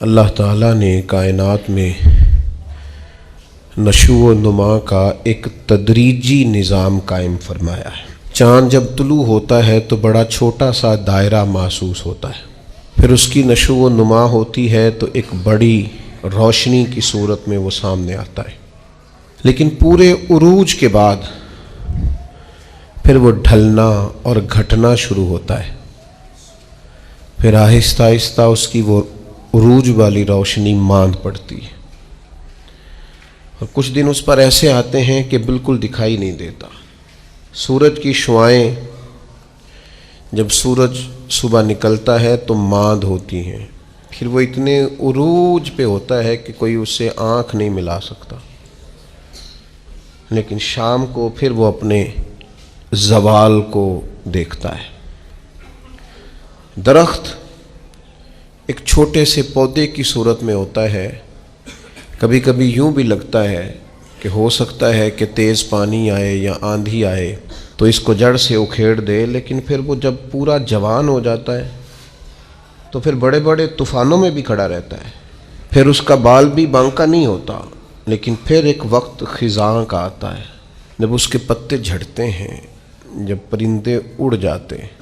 اللہ تعالیٰ نے کائنات میں نشو و نما کا ایک تدریجی نظام قائم فرمایا ہے۔ چاند جب طلوع ہوتا ہے تو بڑا چھوٹا سا دائرہ محسوس ہوتا ہے، پھر اس کی نشو و نما ہوتی ہے تو ایک بڑی روشنی کی صورت میں وہ سامنے آتا ہے، لیکن پورے عروج کے بعد پھر وہ ڈھلنا اور گھٹنا شروع ہوتا ہے، پھر آہستہ آہستہ اس کی وہ عروج والی روشنی ماند پڑتی ہے، اور کچھ دن اس پر ایسے آتے ہیں کہ بالکل دکھائی نہیں دیتا۔ سورج کی شعاعیں جب سورج صبح نکلتا ہے تو ماند ہوتی ہیں، پھر وہ اتنے عروج پہ ہوتا ہے کہ کوئی اس سے آنکھ نہیں ملا سکتا، لیکن شام کو پھر وہ اپنے زوال کو دیکھتا ہے۔ درخت ایک چھوٹے سے پودے کی صورت میں ہوتا ہے، کبھی کبھی یوں بھی لگتا ہے کہ ہو سکتا ہے کہ تیز پانی آئے یا آندھی آئے تو اس کو جڑ سے اکھیڑ دے، لیکن پھر وہ جب پورا جوان ہو جاتا ہے تو پھر بڑے بڑے طوفانوں میں بھی کھڑا رہتا ہے، پھر اس کا بال بھی بانکا نہیں ہوتا، لیکن پھر ایک وقت خزاں کا آتا ہے جب اس کے پتے جھڑتے ہیں، جب پرندے اڑ جاتے ہیں،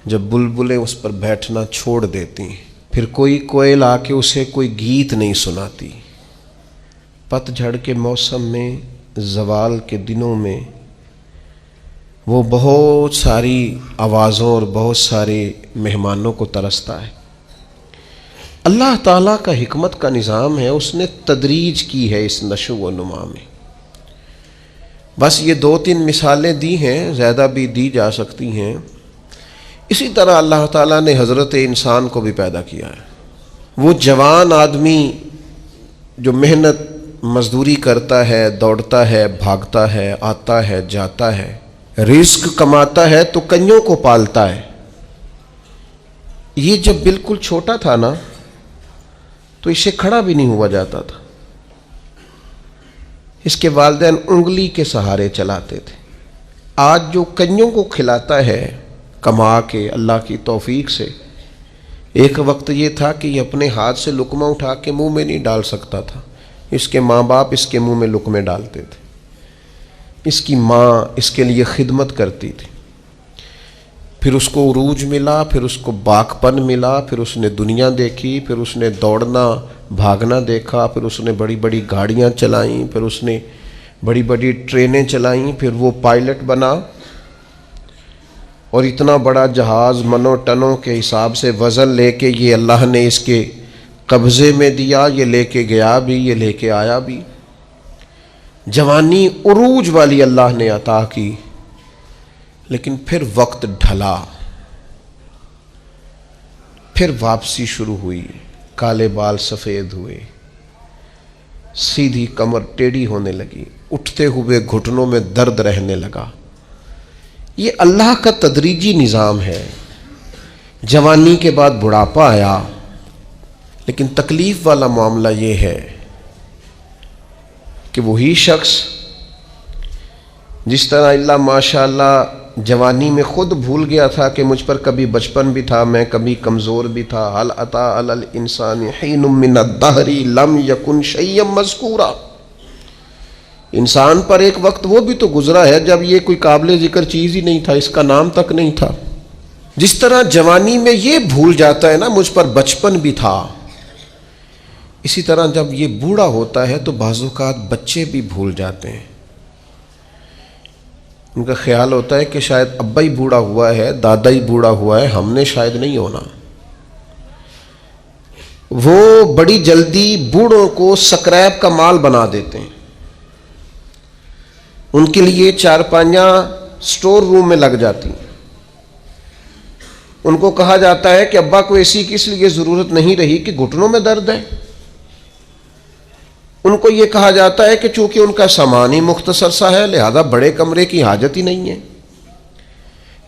جب بلبلیں اس پر بیٹھنا چھوڑ دیتی ہیں، پھر کوئی کوئل آ کے اسے کوئی گیت نہیں سناتی۔ پت جھڑ کے موسم میں، زوال کے دنوں میں وہ بہت ساری آوازوں اور بہت سارے مہمانوں کو ترستا ہے۔ اللہ تعالیٰ کا حکمت کا نظام ہے، اس نے تدریج کی ہے اس نشو و نما میں۔ بس یہ 2-3 مثالیں دی ہیں، زیادہ بھی دی جا سکتی ہیں۔ اسی طرح اللہ تعالیٰ نے حضرت انسان کو بھی پیدا کیا ہے۔ وہ جوان آدمی جو محنت مزدوری کرتا ہے، دوڑتا ہے، بھاگتا ہے، آتا ہے، جاتا ہے، رزق کماتا ہے تو کنیوں کو پالتا ہے۔ یہ جب بالکل چھوٹا تھا نا تو اسے کھڑا بھی نہیں ہوا جاتا تھا، اس کے والدین انگلی کے سہارے چلاتے تھے۔ آج جو کنیوں کو کھلاتا ہے کما کے اللہ کی توفیق سے، ایک وقت یہ تھا کہ یہ اپنے ہاتھ سے لقمہ اٹھا کے منہ میں نہیں ڈال سکتا تھا، اس کے ماں باپ اس کے منہ میں لقمے ڈالتے تھے، اس کی ماں اس کے لیے خدمت کرتی تھی، پھر اس کو عروج ملا، پھر اس کو باکپن ملا، پھر اس نے دنیا دیکھی، پھر اس نے دوڑنا بھاگنا دیکھا، پھر اس نے بڑی بڑی گاڑیاں چلائیں، پھر اس نے بڑی بڑی ٹرینیں چلائیں، پھر وہ پائلٹ بنا، اور اتنا بڑا جہاز منوں ٹنوں کے حساب سے وزن لے کے یہ اللہ نے اس کے قبضے میں دیا، یہ لے کے گیا بھی، یہ لے کے آیا بھی۔ جوانی عروج والی اللہ نے عطا کی، لیکن پھر وقت ڈھلا، پھر واپسی شروع ہوئی، کالے بال سفید ہوئے، سیدھی کمر ٹیڑھی ہونے لگی، اٹھتے ہوئے گھٹنوں میں درد رہنے لگا۔ یہ اللہ کا تدریجی نظام ہے۔ جوانی کے بعد بڑھاپا آیا، لیکن تکلیف والا معاملہ یہ ہے کہ وہی شخص جس طرح اللہ ماشاءاللہ جوانی میں خود بھول گیا تھا کہ مجھ پر کبھی بچپن بھی تھا، میں کبھی کمزور بھی تھا، هل اتى على الانسان حين من الدهر لم يكن شيئا مذكورا، انسان پر ایک وقت وہ بھی تو گزرا ہے جب یہ کوئی قابل ذکر چیز ہی نہیں تھا، اس کا نام تک نہیں تھا۔ جس طرح جوانی میں یہ بھول جاتا ہے نا مجھ پر بچپن بھی تھا، اسی طرح جب یہ بوڑھا ہوتا ہے تو بعض اوقات بچے بھی بھول جاتے ہیں۔ ان کا خیال ہوتا ہے کہ شاید ابا ہی بوڑھا ہوا ہے، دادا ہی بوڑھا ہوا ہے، ہم نے شاید نہیں ہونا۔ وہ بڑی جلدی بوڑھوں کو سکریپ کا مال بنا دیتے ہیں، ان کے لیے چارپائیاں سٹور روم میں لگ جاتی ہیں۔ ان کو کہا جاتا ہے کہ ابا کو اے سی کی اس لیے ضرورت نہیں رہی کہ گھٹنوں میں درد ہے۔ ان کو یہ کہا جاتا ہے کہ چونکہ ان کا سامان ہی مختصر سا ہے لہذا بڑے کمرے کی حاجت ہی نہیں ہے۔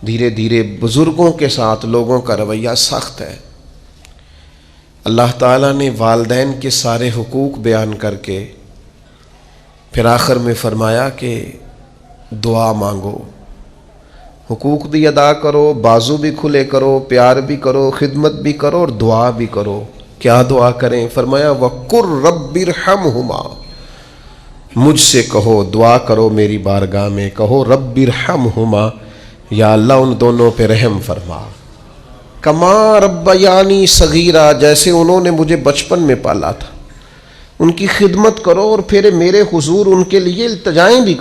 دھیرے دھیرے بزرگوں کے ساتھ لوگوں کا رویہ سخت ہے۔ اللہ تعالیٰ نے والدین کے سارے حقوق بیان کر کے پھر آخر میں فرمایا کہ دعا مانگو، حقوق بھی ادا کرو، بازو بھی کھلے کرو، پیار بھی کرو، خدمت بھی کرو اور دعا بھی کرو کیا دعا کریں؟ فرمایا وَقُرْ رَبِّ ارْحَمْهُمَا، مجھ سے کہو، دعا کرو میری بارگاہ میں، کہو رب ارحمہما، یا اللہ ان دونوں پہ رحم فرما، کما ربیانی صغیرہ، جیسے انہوں نے مجھے بچپن میں پالا تھا، ان کی خدمت کرو اور پھر میرے حضور ان کے لیے التجائیں بھی کرو۔